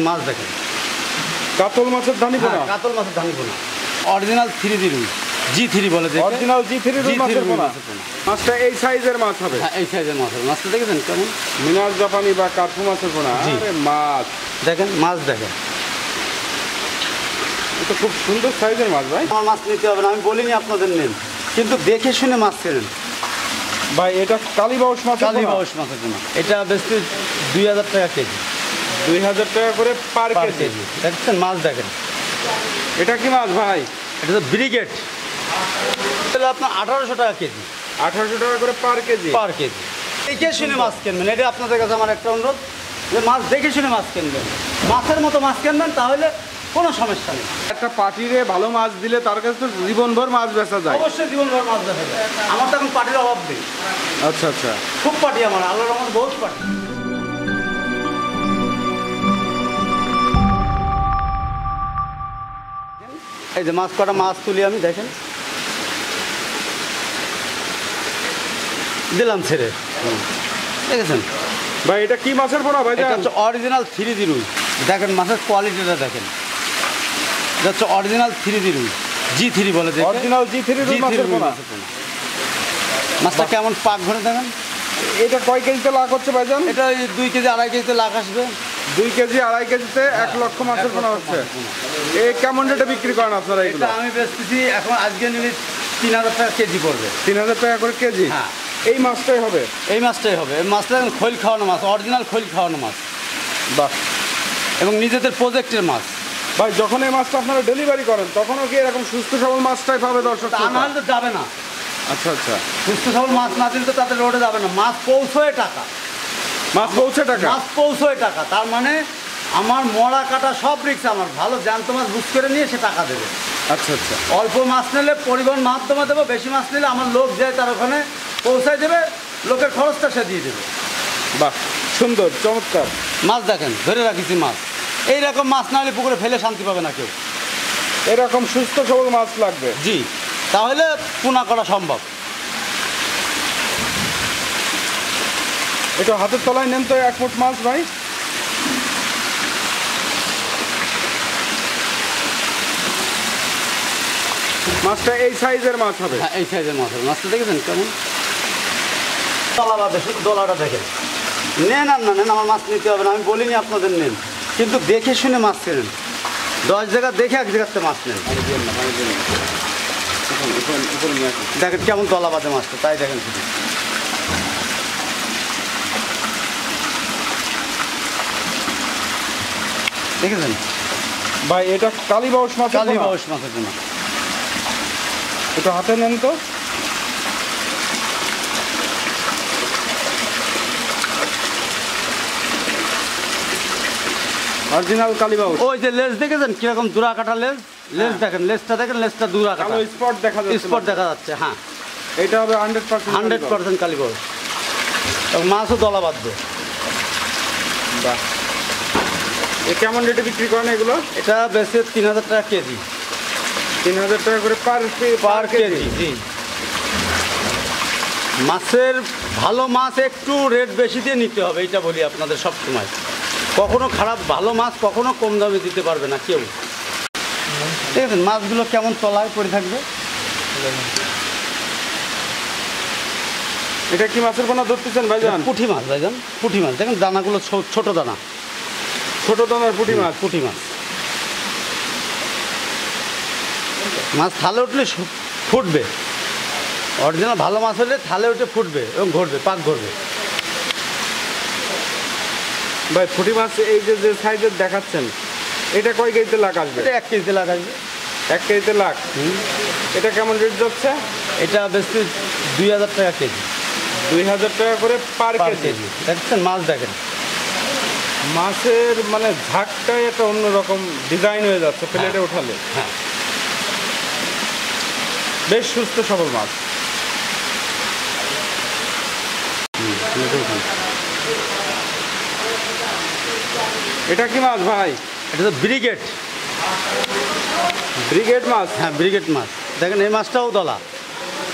মাছ দেখেন, কাতল মাছের ধানি পোনা। কাতল মাছের ধানি পোনা, অরিজিনাল 3D রুই, G3 বলে যে অরিজিনাল G3 রুই মাছের পোনা। মাছটা এই সাইজের মাছ হবে? হ্যাঁ, এই সাইজের মাছ হবে। মাছটা দেখেছেন কেমন? মিনার জাপানি বা কাঠু মাছের পোনা। আরে মাছ দেখেন, মাছ দেখেন, এটা খুব সুন্দর সাইজের মাছ ভাই। আমার মাছ নিতে হবে না, আমি বলিনি আপনাদের নেন, কিন্তু দেখে শুনে মাছ কেনেন ভাই। এটা কালীবাউস মাছ, কালীবাউস মাছের পোনা। এটা বেশি 2000 টাকা কেজি। 2000 টাকা করে পার কেজি। দেখছেন মাছ দেখেন। এটা কি মাছ ভাই? এটা তো ব্রিগেড, তাহলে আপনার 1800 টাকা কেজি। 1800 টাকা করে পার কেজি। পার কেজি। দেখে শুনে মাছ কিনবেন, এটা আপনাদের কাছে আমার একটা অনুরোধ, যে মাছ দেখে শুনে মাছ কিনবেন, মাছের মতো মাছ কিনবেন, তাহলে কোনো সমস্যা নেই। একটা পার্টিরে ভালো মাছ দিলে তার কাছে তো জীবনভর মাছ বেচা যায়। অবশ্যই জীবনভর মাছ দেখা যায়। আমার তো এখন পার্টির অভাব নেই। আচ্ছা আচ্ছা, খুব পার্টি আমার, আল্লাহর রহমতে বহুত পার্টি। এই যে মাছ কটা মাছ তুলি আমি, দেখেন দিলাম ছেড়ে, দেখেছেন ভাই এটা কি মাছের পোনা ভাই? এটা হচ্ছে অরিজিনাল 3D রুই। দেখেন মাছের কোয়ালিটিটা দেখেন, এটা হচ্ছে অরিজিনাল 3D রুই, G3 বলে যে অরিজিনাল G3 রুই মাছের পোনা। মাছটা কেমন পাক ভরে দেখেন। এটা কয় কেজিতে লাখ হচ্ছে ভাইজান? এটা ওই 2 কেজি 2.5 কেজিতে লাখ আসবে। 2 কেজি 2.5 কেজিতে 1 লক্ষ মাছের পোনা হচ্ছে। এই কেমন রেটে বিক্রি করেন আপনারা এগুলো? এটা আমি বেচতেছি এখন, আজকে নিলে 3000 টাকা কেজি পড়বে। 3000 টাকা করে কেজি? হ্যাঁ। এই মাছটাই হবে? এই মাছটাই হবে। এই মাছটা খৈল খাওয়ানো মাছ, অরিজিনাল খৈল খাওয়ানো মাছ। বাহ। এবং নিজেদের প্রজেক্টের মাছ। ভাই যখন এই মাছটা আপনারা ডেলিভারি করেন তখনও কি এরকম সুস্থ সবল মাছটাই পাবে দর্শক? তা না হলে তো যাবে না। আচ্ছা আচ্ছা, সুস্থ সবল মাছ না দিলে তো তাদের রোডে যাবে না। মাছ পৌঁছয় টাকা, মাছ পৌঁছে টাকা। মাছ পৌঁছয় টাকা, তার মানে আমার মরা কাটা সব রিক্স আমার। ভালো জ্যান্ত মাছ বুঝ করে নিয়ে সে টাকা দেবে। আচ্ছা আচ্ছা, অল্প মাছ নিলে পরিবহন মাধ্যমে দেবো, বেশি মাছ নিলে আমার লোক যায় তার ওখানে পৌঁছায় দেবে, লোকের খরচটা সে দিয়ে দেবে। বাহ, সুন্দর, চমৎকার। মাছ দেখেন, ধরে রাখিছি মাছ। এইরকম মাছ না হলে পুকুরে ফেলে শান্তি পাবে না কেউ। এরকম সুস্থ সবল মাছ লাগবে। জি, তাহলে পোনা করা সম্ভব। এটা হাতের তলায় নেন তো 1 ফুট মাছ ভাই। মাছটা এই সাইজের মাছ হবে? হ্যাঁ, এই সাইজের মাছ হবে। মাছটা দেখেছেন কেমন? তলা বাদে শুধু দলাটা দেখেন। নেন আর না নেন, আমার মাছ নিতে হবে না, আমি বলিনি আপনাদের নেন, কিন্তু দেখে শুনে মাছ কেনেন। 10 জায়গা দেখে 1 জায়গাতে মাছ নেন। দেখেন কেমন তলা বাদে মাছটা, তাই দেখেন শুধু। দেখেছেন ভাই এটা কালীবাউস মাছ? কালীবাউস মাছের পোনা। এটা হাতে নেন তো। অরিজিনাল কালীবাউস। ওই যে লেজ দেখেছেন কিরকম দুরা কাটা লেজ, লেজ দেখেন, লেজটা দেখেন, লেজটা দুরা কাটা, কালো স্পট দেখা যাচ্ছে। স্পট দেখা যাচ্ছে। হ্যাঁ, এটা হবে 100% 100% কালীবাউস। এবং মাছও দলা বাঁধবে। বাহ। এ কেমন রেটে বিক্রি করেন এগুলো? এটা বেশি 3000 টাকা কেজি। 3000 টাকা করে পার কেজি। জি। মাছের ভালো মাছ একটু রেট বেশি দিয়ে নিতে হবে, এটা বলি আপনাদের সব সময়। কখনো খারাপ ভালো মাছ কখনো কম দামে দিতে পারবে না কেউ। ঠিক আছে, মাছগুলো কেমন তলায় পড়ে থাকবে। এটা কি মাছের পোনা ধরতেছেন ভাইজান? পুঁটি মাছ ভাইজান, পুঁটি মাছ দেখেন, দানাগুলো ছোট দানা, ছোট দানার পুঁটি মাছ। পুঁটি মাছ। মাছ থালে উঠলে ফুটবে। অরিজিনাল ভালো মাছ হলে থালে উঠে ফুটবে এবং ঘটবে, পাক ঘটবে। ভাই পুঁটি মাছ এই যে সাইজের দেখাচ্ছেন, এটা কয় কেজিতে লাখ আসবে? এটা 1 কেজিতে লাখ আসবে। 1 কেজিতে লাখ। এটা কেমন রেট যাচ্ছে? এটা বেশি 2000 টাকা কেজি। 2000 টাকা করে পার কেজি। দেখছেন মাছ দেখেন, মাছের মানে ঝাঁকটাই একটা অন্যরকম ডিজাইন হয়ে যাচ্ছে প্লেটে ওঠালে। হ্যাঁ, বেশ সুস্থ সবল মাছ। এটা কি মাছ ভাই? এটা তো ব্রিগেড। ব্রিগেড মাছ? হ্যাঁ, ব্রিগেড মাছ। দেখেন এই মাছটাও দলা,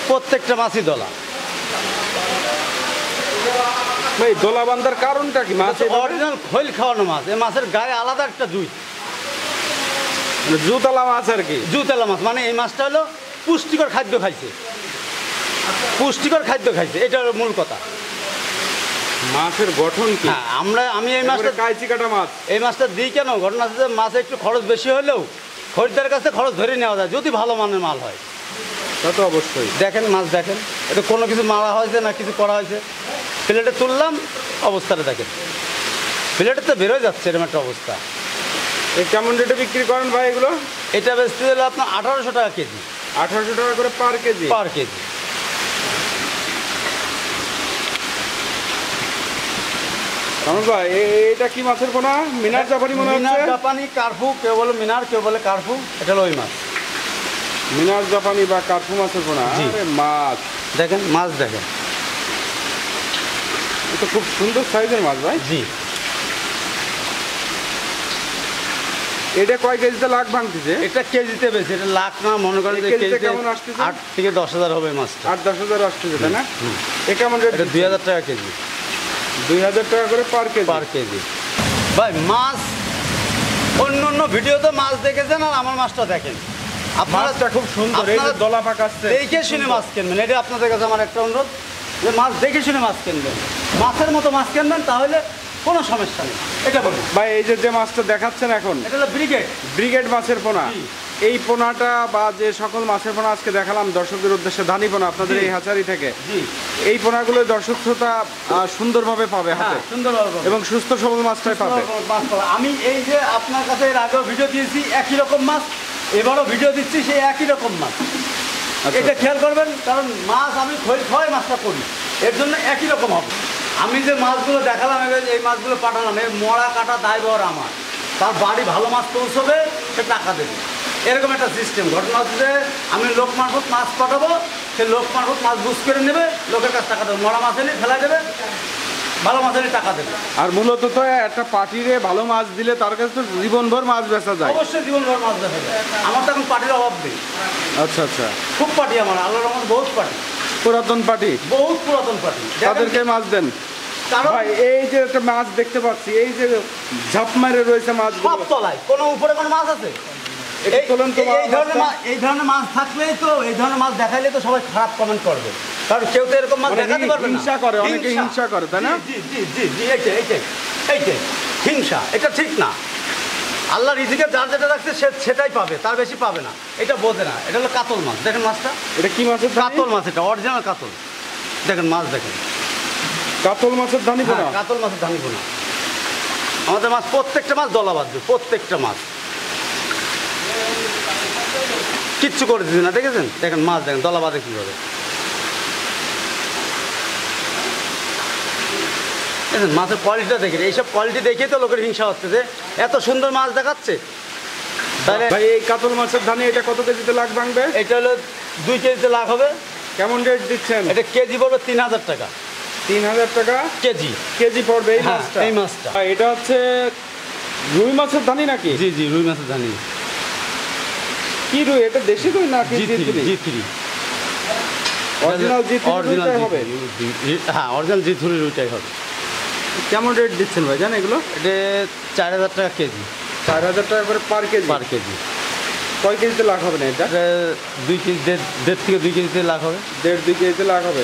প্রত্যেকটা মাছই দলা। ভাই দোলা বান্ধার কারণটা কি? মাছ অরিজিনাল খৈল খাওয়ানো মাছ। এই মাছের গায়ে আলাদা একটা জুই, জুতলা মাছ আর কি। জুতেলা মাছ মানে এই মাছটা হলো পুষ্টিকর খাদ্য খাইছে, পুষ্টিকর খাদ্য খাইছে, এটা হলো মূল কথা। মাছের গঠন কি? হ্যাঁ, আমি এই মাছটা কাইচি কাটা মাছ, এই মাছটা দিই কেন, ঘটনা আছে যে মাছে একটু খরচ বেশি হলেও খরিদ্দারের কাছে খরচ ধরে নেওয়া যায় যদি ভালো মানের মাল হয়। তা তো অবশ্যই। দেখেন মাছ দেখেন, এটা কোনো কিছু মারা হয়েছে না কিছু করা হয়েছে। প্লেটে তুললাম, অবস্থাটা দেখেন, প্লেটে তো বেরোয় যাচ্ছে এরকম একটা অবস্থা। এই কেমন রেটে বিক্রি করেন ভাই এগুলো? এটা বেচতে গেলে আপনার 1800 টাকা কেজি। 1800 টাকা করে পার কেজি? পার কেজি। কামরুল ভাই এটা কি মাছের পোনা? মিনার জাপানি মনে হচ্ছে। মিনার জাপানি, কার্পু, কেউ বলে মিনার, কেউ বলে কার্পু। এটা হলো ওই মাছ, মিনার জাপানি বা কার্পু মাছের পোনা। জি। আরে মাছ দেখেন, মাছ দেখেন, এটা খুব সুন্দর সাইজের মাছ ভাই। জি। এটা কয় কেজিতে লাখ ভাঙতেছে? এটা কেজিতে বেশি, এটা লাখ না, মনে করেন যে কেজিতে কেজিতে কেমন আসতেছে? 8 থেকে 10,000 হবে মাছটা। 8-10 আসতেছে তাই না? এ কেমন রেট? এটা 2000 টাকা কেজি। 2000 টাকা করে পার কেজি? পার কেজি। ভাই মাছ অন্য অন্য ভিডিওতে মাছ দেখেছেন আর আমার মাছটা দেখেন। আপনারা মাছটা খুব সুন্দর, এই যে দলা পাকাচ্ছে। দেখে শুনে মাছ কিনবেন, এটা আপনাদের কাছে আমার একটা অনুরোধ যে মাছ দেখে শুনে মাছ কিনবেন, মাছের মতো মাছ কিনবেন, তাহলে কোনো সমস্যা নেই। এটা বলুন ভাই এই যে মাছটা দেখাচ্ছেন এখন, এটা হলো ব্রিগেড। ব্রিগেড মাছের পোনা। জি। এই পোনাটা বা যে সকল মাছের পোনা আজকে দেখালাম দর্শকদের উদ্দেশ্যে, ধানি পোনা আপনাদের জি। এই হাচারি থেকে, জি। এই পোনাগুলো দর্শক শ্রোতা সুন্দরভাবে পাবে হাতে, হ্যাঁ, সুন্দরভাবে পাবে। এবং সুস্থ সবল মাছটাই পাবে। মাছ পাবে। আমি এই যে আপনার কাছে এর আগেও ভিডিও দিয়েছি একই রকম মাছ, এবারও ভিডিও দিচ্ছি সেই একই রকম মাছ। এটা খেয়াল করবেন, কারণ মাছ আমি খৈল খাওয়াই মাছটা করি, এর জন্য একই রকম হবে। আমি যে মাছগুলো দেখালাম, এই মাছগুলো পাঠালাম, এই মরা কাটা দায়বহর আমার। তার বাড়ি ভালো মাছ পৌঁছবে, সে টাকা দেবে, এরকম একটা সিস্টেম। ঘটনা হচ্ছে যে আমি লোক মারফত মাছ পাঠাবো, সে লোক মারফত মাছ বুঝ করে নেবে, লোকের কাছে টাকা দেবে, মরা মাছ এনে ফেলাই দেবে, ভালো মাছ এনে টাকা দেবে। আর মূলত তো একটা পার্টিরে ভালো মাছ দিলে তার কাছে তো জীবনভর মাছ বেচা যায়। অবশ্যই জীবনভর মাছ দেখা যায়। আমার তো এখন পার্টির অভাব নেই, আচ্ছা আচ্ছা, খুব পার্টি আমার, আল্লাহর রহমতে বহুত পার্টি, পুরাতন পার্টি, বহুত পুরাতন পার্টি। তাদেরকে মাছ দেন। কারণ ভাই এই যে একটা মাছ দেখতে পাচ্ছি, এই যে ঝাপ মারে রয়েছে মাছ, সব তলায়, কোনো উপরে কোনো মাছ আছে? এই ধরনের মাছ থাকলেই তো, এই ধরনের মাছ দেখাইলে তো সবাই খারাপ কমেন্ট করবে, কারণ কেউ তো এরকম মাছ দেখাতে পারবে না। হিংসা করে, অনেকে হিংসা করে তাই না? জি জি জি জি, এইটাই হিংসা, এটা ঠিক না। আল্লাহ রিজিকে যার যেটা রাখছে সেটাই পাবে, তার বেশি পাবে না, এটা বোঝে না। এটা হলো কাতল মাছ, দেখেন মাছটা, এটা কি মাছের? কাতল মাছ, এটা অরিজিনাল কাতল। দেখেন মাছ দেখেন, কাতল মাছের ধানি পোনা। হ্যাঁ, কাতল মাছের ধানি পোনা। আমাদের মাছ প্রত্যেকটা মাছ দলা বাঁধবে, প্রত্যেকটা মাছ কিচ্ছু করে দিচ্ছে না। দেখেছেন, দেখেন মাছ দেখেন দলা বাঁধে কীভাবে। দেখেন মাছের কোয়ালিটিটা দেখেন, এইসব কোয়ালিটি দেখেই তো লোকের হিংসা হচ্ছে যে এত সুন্দর মাছ দেখাচ্ছে। তাহলে ভাই এই কাতল মাছের ধানি এটা কত কেজিতে লাখ ভাঙবে? এটা হলো 2 কেজিতে লাখ হবে। কেমন রেট দিচ্ছেন? এটা কেজি পড়বে 3000 টাকা। 3000 টাকা কেজি? কেজি পড়বে এই হ্যাঁ, মাছটা। এই মাছটা। এটা হচ্ছে রুই মাছের ধানি নাকি? জি জি, রুই মাছের ধানি। কি রুই এটা? দেশি রুই নাকি G3? অরিজিনাল জি3 হবে? হ্যাঁ, অরিজিনাল জি3 রুইটাই হবে। কেমন রেট দিচ্ছেন ভাই জান এগুলো? এটা 4000 টাকা কেজি। 4000 টাকা করে পার কেজি? পার কেজি। কয় কেজিতে লাখ হবে না এটা? 2 কেজি, দেড় থেকে 2 কেজিতে লাখ হবে। 1.5-2 কেজিতে লাখ হবে।